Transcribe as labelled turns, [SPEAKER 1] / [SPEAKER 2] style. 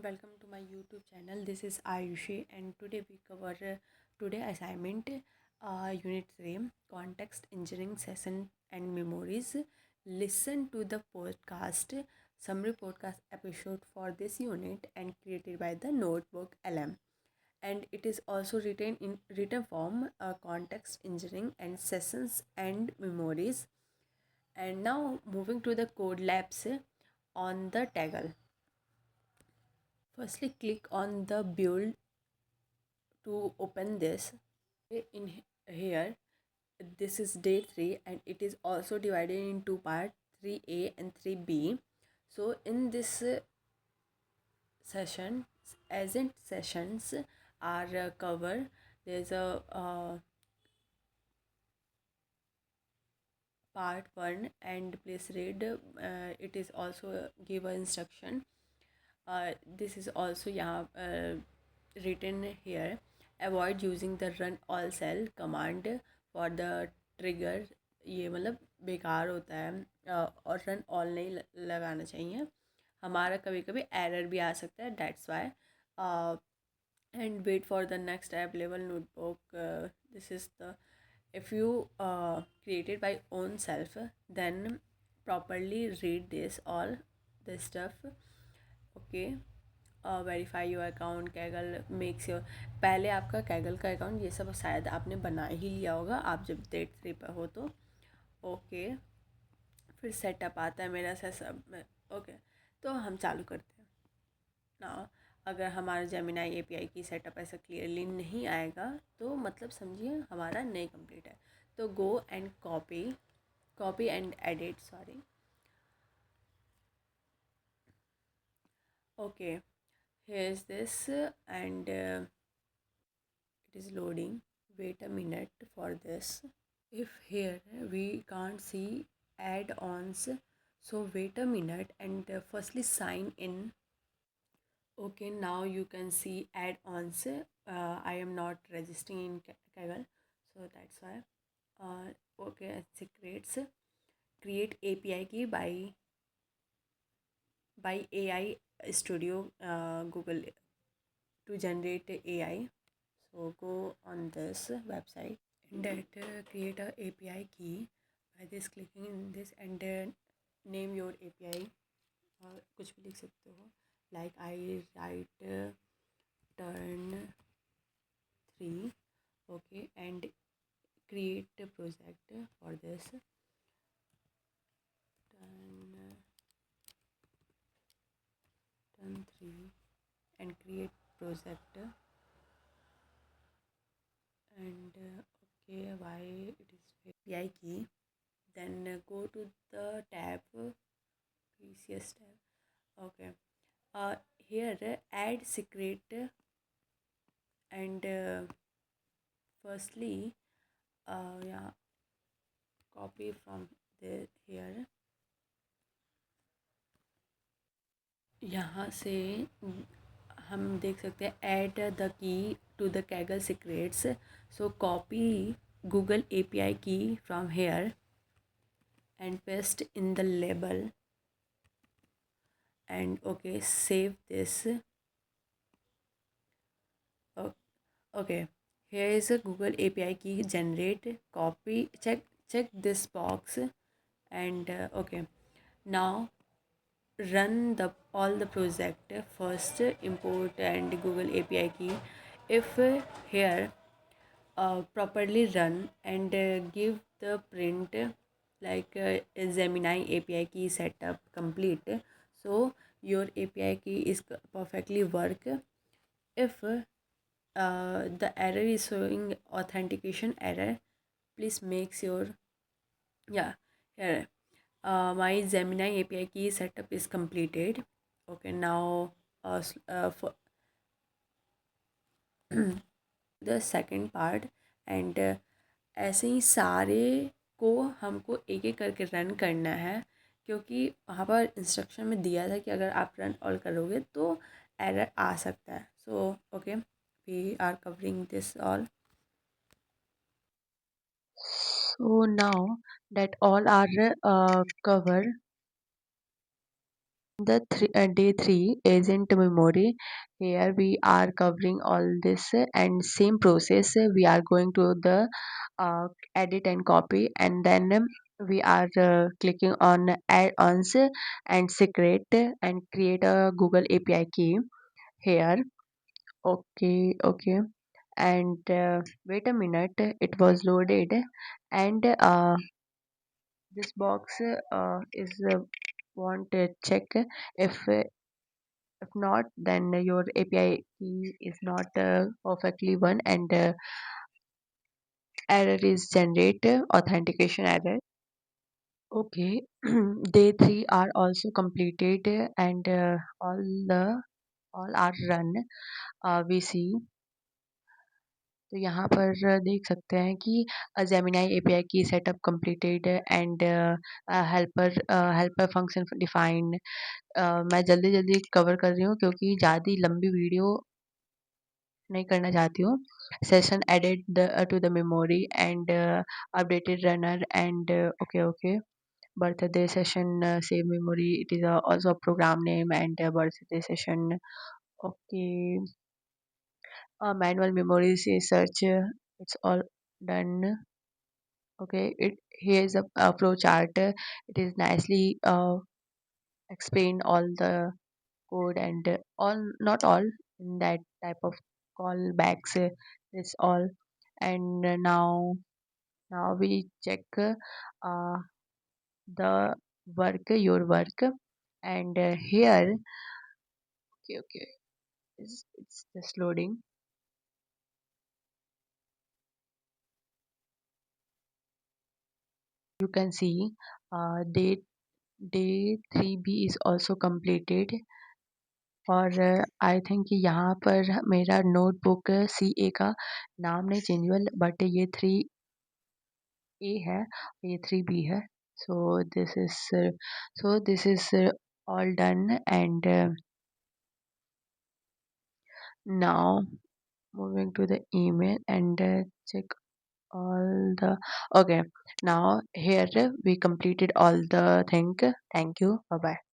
[SPEAKER 1] welcome to my YouTube channel. This is Ayushi and today we cover today assignment unit 3 context engineering session and memories. Listen to the podcast summary podcast episode for this unit and created by the Notebook LM, and it is also written in written form context engineering and sessions and memories. And now moving to the code labs on the toggle. Firstly, click on the build to open this. In here, this is day 3 and it is also divided in two parts, 3A and 3B. So in this session, agent sessions are covered. There's a part 1 and please read. It is also give a instruction. This is also written here. Avoid using the run all cell command for the trigger. ये मतलब बेकार होता है और run all नहीं लगाना चाहिए. हमारा कभी कभी एरर भी आ सकता है, that's why. And wait for the next available notebook. This is the, if you created by own self, then properly read this all this stuff. Okay. Verify your account. Kaggle makes your, पहले आपका Kaggle का account ये सब शायद आपने बना ही लिया होगा आप जब डेट 3 पर हो तो. ओके. फिर सेटअप आता है मेरा सब में. ओके, तो हम चालू करते हैं ना. अगर हमारा जेमिनाई एपीआई की सेटअप ऐसा क्लियरली नहीं आएगा तो मतलब समझिए हमारा नहीं कंप्लीट है. तो go and copy and edit, sorry. Okay, here is this and it is loading. Wait a minute for this. If here we can't see add-ons, so wait a minute and firstly sign in. Okay, now you can see add-ons. I am not registering in Kaggle, so that's why. Okay, secrets. Create API key by AI Studio Google to generate AI. So go on this website and create a API key by this clicking in this and name your API. कुछ भी लिख सकते हो, like I write turn 3. Okay, and create a project for this. Turn 3 and create project. And okay, why it is API key. Then go to the tab, previous tab. Okay, here add secret and firstly yeah, copy from the here. यहाँ से हम देख सकते हैं add the key to the Kaggle secrets. So copy Google API key from here and paste in the label and okay, save this. Okay, here is a Google API key generate. Copy, check this box and okay, now run the all the project. First import and Google API key. If here properly run and give the print like Gemini API key setup complete, so your API key is perfectly work. If the error is showing authentication error, please make sure, yeah, here my Gemini API key setup is completed. Okay, now for the second part and ऐसे ही सारे को हमको एक एक करके run करना है, क्योंकि वहाँ पर इंस्ट्रक्शन में दिया था कि अगर आप रन ऑल करोगे तो एरर आ सकता है. So okay, we are covering this all. So now that all are covered, Day 3 agent memory. Here we are covering all this and same process. We are going to the uh, edit and copy, and then we are clicking on add-ons and secret and create a Google API key here. Okay, okay. And wait a minute, it was loaded, and this box is want to check if if not, then your API key is not perfectly one, and error is generate authentication error. Okay, day 3 are also completed, and the all are run. We see, तो यहाँ पर देख सकते हैं कि Gemini API की setup completed and helper function defined. मैं जल्दी जल्दी कवर कर रही हूँ क्योंकि ज़्यादा लंबी वीडियो नहीं करना चाहती हूँ. Session added to the memory and updated runner and okay, okay. Birthday session save memory. It is also a program name and birthday session. Okay. Manual memories search. It's all done. Okay. It here is a flow chart. It is nicely explained all the code and all, not all, in that type of callbacks. Is all. And now we check the work, your work, and here, okay, okay, it's just loading. You can see day 3B is also completed. और I think यहाँ पर मेरा notebook CA का नाम नहीं change हुआ, but ये 3A है, ये 3B है. so this is uh, so this is all done, and now moving to the email and check all the, okay, now here we completed all the thing. Thank you, bye bye.